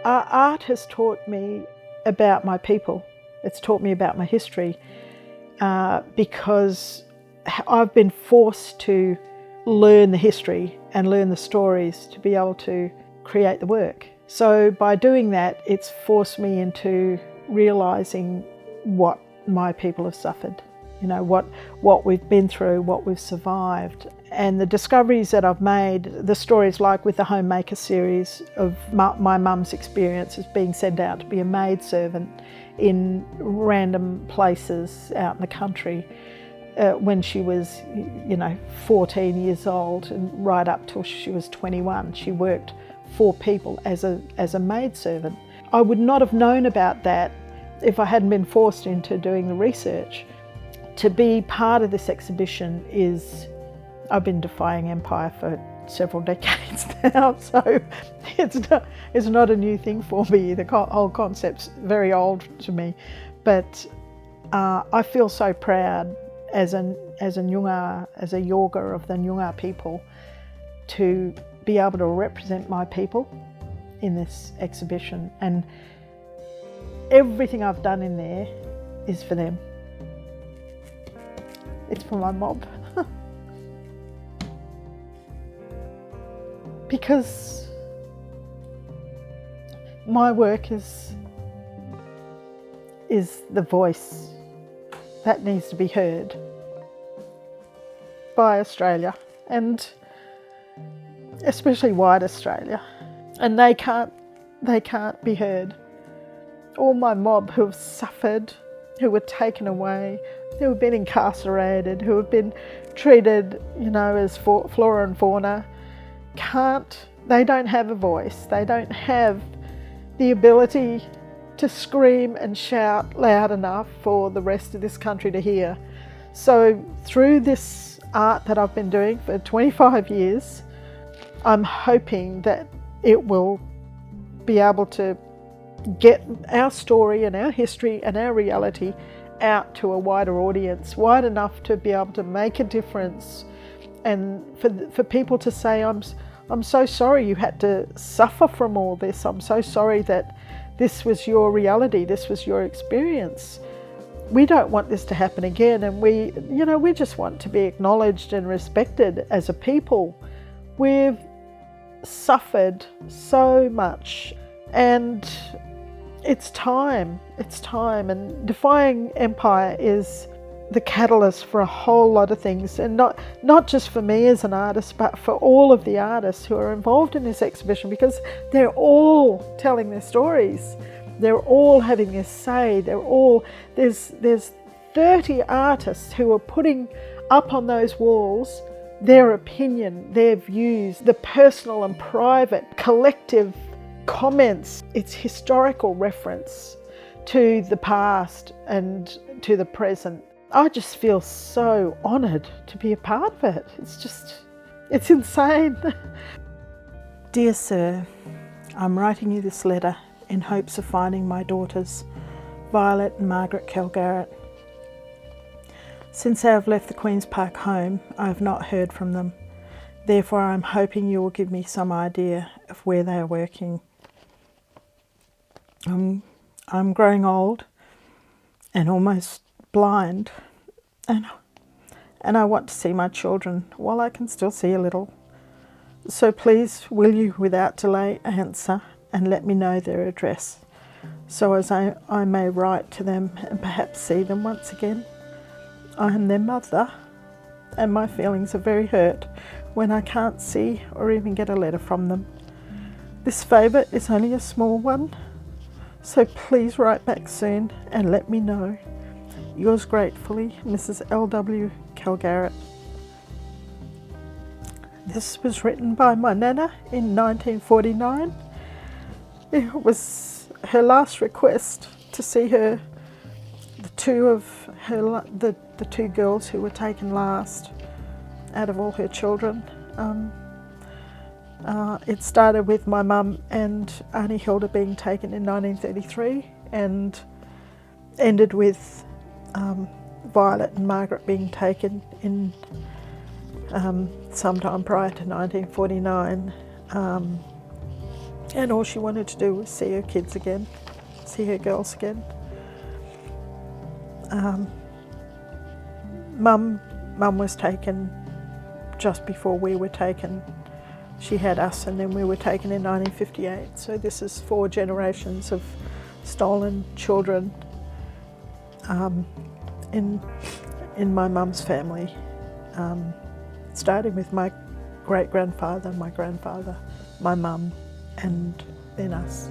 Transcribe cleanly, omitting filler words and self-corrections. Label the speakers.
Speaker 1: Art has taught me about my people. It's taught me about my history because I've been forced to learn the history and learn the stories to be able to create the work. So by doing that, it's forced me into realising what my people have suffered, you know, what we've been through, what we've survived. And the discoveries that I've made, the stories like with the Homemaker series of my mum's experience as being sent out to be a maidservant in random places out in the country when she was, 14 years old, and right up till she was 21. She worked for people as a maidservant. I would not have known about that if I hadn't been forced into doing the research. To be part of this exhibition I've been defying empire for several decades now, so it's not a new thing for me. The whole concept's very old to me, but I feel so proud as a Nyungar, as a Yorga of the Nyungar people, to be able to represent my people in this exhibition. And everything I've done in there is for them. It's for my mob. Because my work is the voice that needs to be heard by Australia, and especially white Australia. And they can't be heard. All my mob who have suffered, who were taken away, who have been incarcerated, who have been treated, as flora and fauna, they don't have a voice. They don't have the ability to scream and shout loud enough for the rest of this country to hear. So through this art that I've been doing for 25 years, I'm hoping that it will be able to get our story and our history and our reality out to a wider audience, wide enough to be able to make a difference, and for people to say, I'm so sorry you had to suffer from all this. I'm so sorry that this was your reality, this was your experience. We don't want this to happen again, and we just want to be acknowledged and respected as a people. We've suffered so much, and it's time, and defying empire is the catalyst for a whole lot of things, and not just for me as an artist, but for all of the artists who are involved in this exhibition, because they're all telling their stories. They're all having their say. There's 30 artists who are putting up on those walls their opinion, their views, the personal and private, collective comments. It's historical reference to the past and to the present. I just feel so honoured to be a part of it. It's insane. Dear Sir, I'm writing you this letter in hopes of finding my daughters, Violet and Margaret Calgarrett. Since they have left the Queen's Park home, I have not heard from them. Therefore, I'm hoping you will give me some idea of where they are working. I'm growing old and almost blind, and I want to see my children while I can still see a little. So please, will you, without delay, answer and let me know their address, so as I may write to them and perhaps see them once again. I am their mother, and my feelings are very hurt when I can't see or even get a letter from them. This favour is only a small one, so please write back soon and let me know. Yours gratefully, Mrs. L.W. Calgarrett. This was written by my Nana in 1949. It was her last request to see the two girls who were taken last out of all her children. It started with my mum and Auntie Hilda being taken in 1933 and ended with Violet and Margaret being taken in sometime prior to 1949. And all she wanted to do was see her kids again, see her girls again. Mum was taken just before we were taken. She had us and then we were taken in 1958. So this is 4 generations of stolen children in my mum's family, starting with my great-grandfather, my grandfather, my mum, and then us.